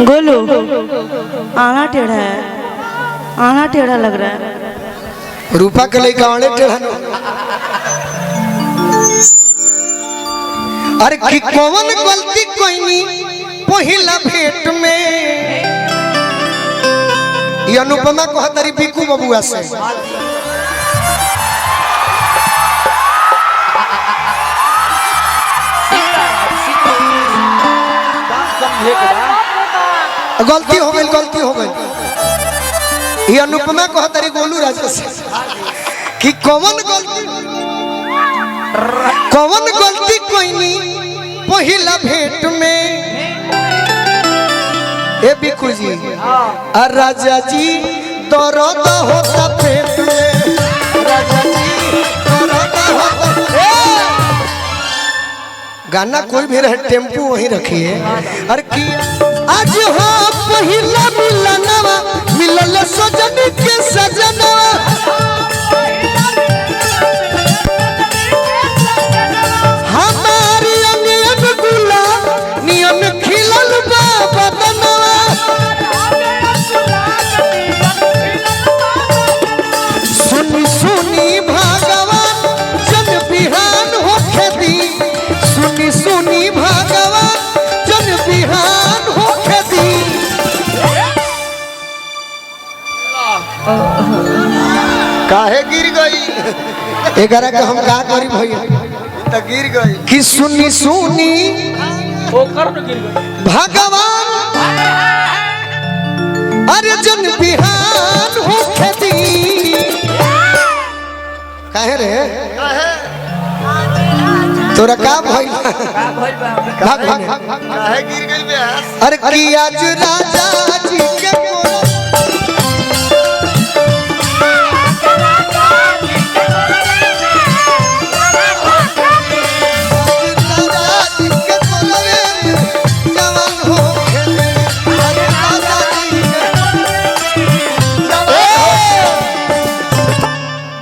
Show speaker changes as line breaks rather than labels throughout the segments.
गोलू आना टेढ़ा है, आना टेढ़ा लग रहा है।
रूपा के लिए गावड़े टेढ़ा नो। अरे कि कौन गलती कोई नहीं पहिला भेंट में ये अनुपमा को हतरी बिकू बबुआ से गलती हो गई, गलती हो गई। ये अनुपमा को हतरी गोलू राजा से कि कौन गलती कोई नहीं पहिला भेंट में ए बिकू जी और राजा जी दर्द होता पेट में, राजा जी दर्द होता। गाना कोई भी रहे टेम्पू वहीं रखिए। अरे कि आज हो पहिला मिलनवा मिलल सजन के सजनवा हमारी अंग गुला नियम खिलल बा बदनवा सुनी सुनी भगवान जन बिहान हो खेती, सुनी सुनी भगवान जन बिहान हो खेती। काहे गिर गई एगारा के हम का करी भैया त गिर गई कि सुनी सुनी भगवान अरे जन बिहान हो खेती। काहे रे तोरा का भइल काहे गिर गई बेहास। अरे कि आज राजा जी के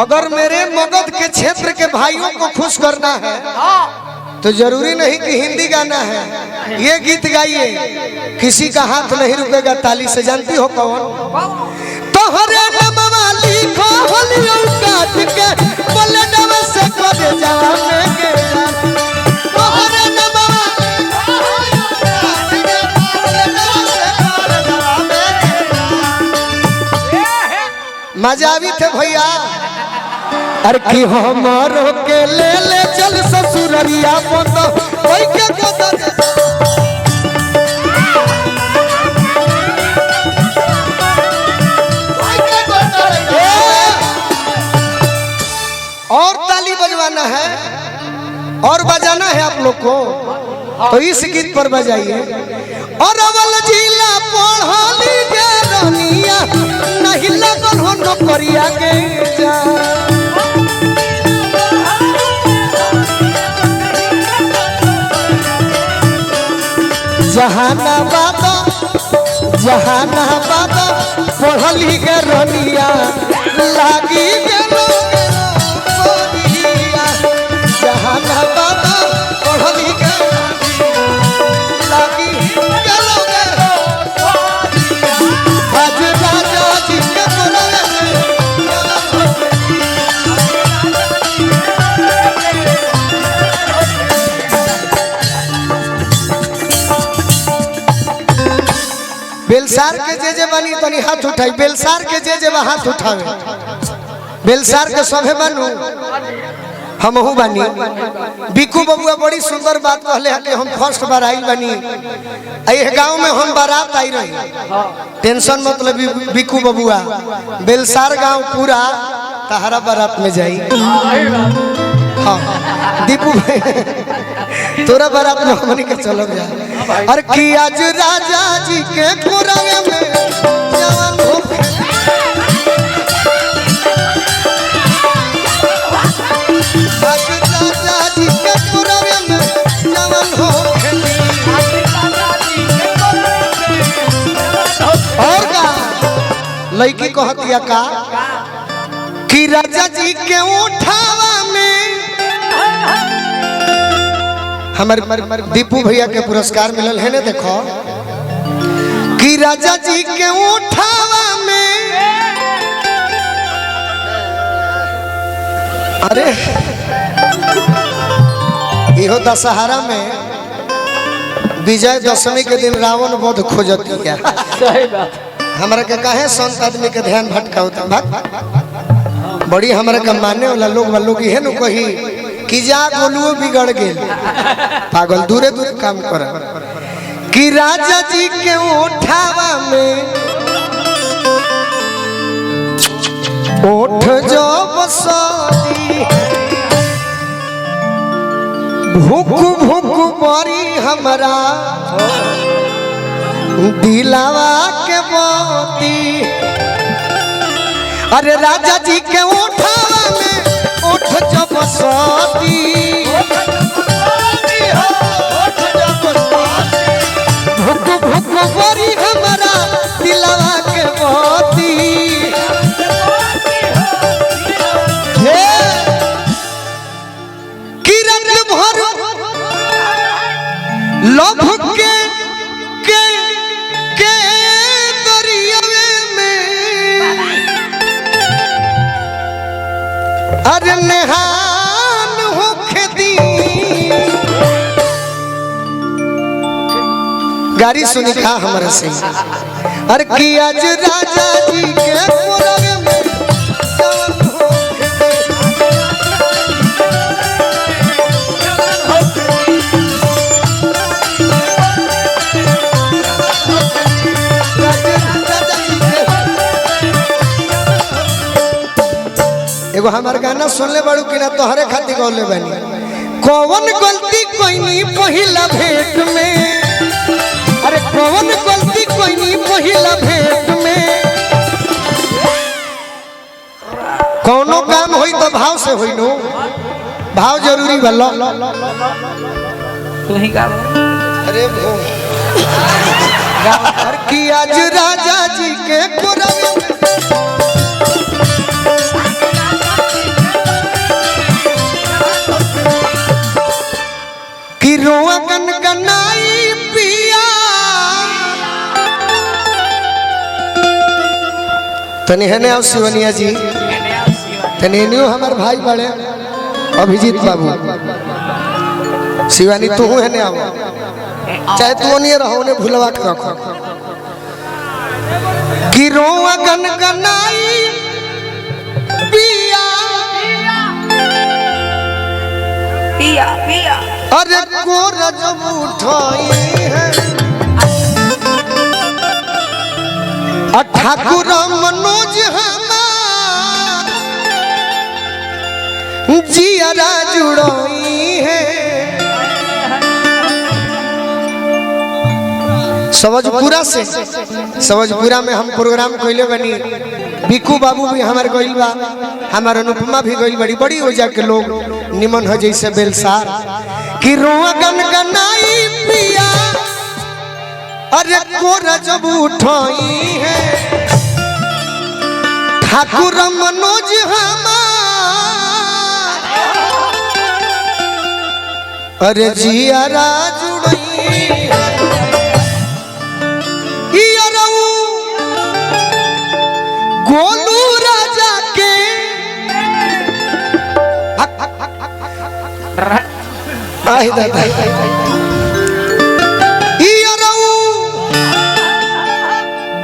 अगर मेरे मगध के क्षेत्र के भाइयों को खुश करना है तो जरूरी नहीं कि हिंदी गाना है, ये गीत गाइए किसी का हाथ नहीं रुकेगा ताली से। जानती हो कौन? तोहरे नमवा लिखो होलियो काट के बोले नव से करे जवान के तोहरे नमवा मजा भी थे भैया। अरे कि हमारो के ले ले चल ससुररिया बोतो ओई के गोदा और ताली बजवाना है और बजाना है आप लोग को, तो इस गीत पर बजाइए। और अवल जिला पढ़ाली के रनिया नहीं लगल हो नौकरिया के जा जहानाबाद जहानाबाद पढ़ली के रनिया लागी गेलो जहानाबाद पढ़ली के लागी गेलो आज राजा जी के बेलसार के जे बनी तनी हाथ उठाई, बेलसार के जे हाथ उठावे। बेलसार के सभे बनू हमहू बनी। बिकू बबुआ बड़ी सुंदर बात कहले हटे, हम फर्स्ट बार आई बनी ये गांव में, हम बारात आई रही। टेंशन मतलब बिकू बबुआ बेलसार गांव पूरा तहरा बारात में जाई। हाँ दीपू भाई तोरा बारात में हमनी के चलो जा। अरे कि आज राजा जी के कोरावे में जवान हो आज राजा जी के कोरावे में जवान हो और का लड़की कहतिया का कि राजा जी के उठावा में हमारे दीपू भैया के पुरस्कार मिलल है ना। देखो कि राजा जी के उठावा में अरे इहो दशहरा में विजय दशमी के दिन रावण वध खोजत क्या
सही बात
हमरा के काहे संत आदमी के ध्यान भटकावता भाग बड़ी हमरा के मानने वाला लोग इहे न कही कि जा गोलुओ बिगड़ गेल पागल दूरे दूरे काम कर कि राजा जी के उठावा में ओठ जो बसती भूख भूख बड़ी हमरा दिलावा के मोती अरे राजा जी के उठावा में ओठ जो बसती भूख भूख बड़ी हमरा दिलावा के मोती किरण भर लोभ के दरियावे में अरे नहान होके दी गाड़ी सुनी खा हमारे से अरे कि आज राजा जी के कोरवे में जवन होके एगो हमार गाना सुनले बाड़ू कि ना तोहरे खातिर गौले बानी कौन गलती कोइनी पहिला भेंट में अरे कौन गलती कोइनी पहिला भेंट में कौनो काम होई तो भाव से होई नो भाव जरूरी बल्लो
तू ही गा
अरे भो अरे कि आज राजा जी के कोरवे में कि रोआ गन गनाई पिया तनी है ना शिवनिया जी तनी न्यू हमार भाई बड़े अभिजीत बाबू शिवानी तू है ना आओ चाहे तू नहीं रहो ने भुलवा के रखो कि रोआ गन गनाई पिया
पिया पिया
अरे कोरा जब उठाई है ठाकुर मनोज हमार जियारा जुड़ोई है सवजपुरा से सवजपुरा में हम प्रोग्राम कइले बनी बिकू बाबू भी हमारे गइल बा हमार अनुपमा भी गइल बड़ी बड़ी हो जा के लोग निमन हो जैसे बेलसार कि रोआ गन गनाई पिया अरे कोरा जब उठाई है ठाकुर मनोज हमार अरे जियारा जुड़ई है गोलू राजा के आई दादा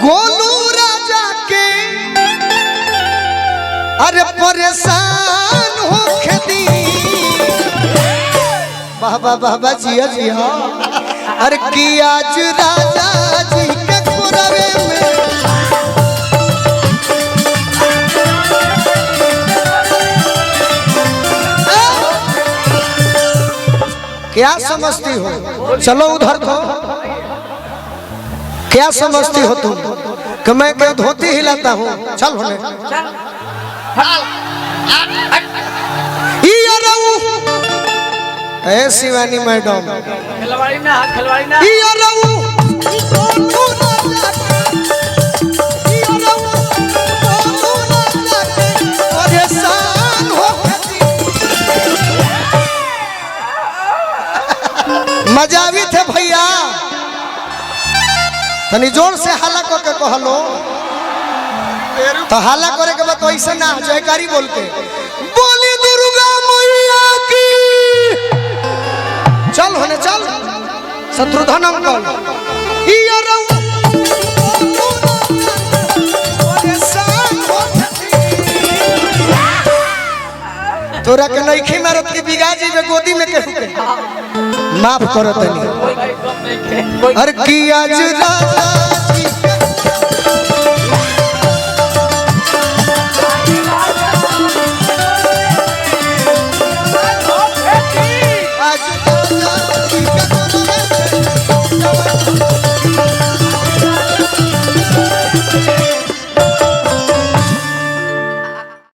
गोलू राजा के अरे परेशान हो खेती बाबा बाबा जिया जिया अरे कि आज राजा जी के कोरवे में क्या समझती हो चलो उधर को क्या समझती हो तुम कि मैं क्या धोती हिलाता हूँ चल होने ए शिवानी मैडम
खिलवाड़ी ना
मजा भी थे भैया तनी जोर से हल्ला करके कहलो तो हल्ला करे के बाद ऐसा ना जयकारी बोल के बोली दुर्गा मैया की चल होने चल शत्रुघ्न अंकल तोरा के नइखे मारत की बिगाजी में गोदी में के माफ करो तनी
कोई नहीं,
हर की आज राजा जी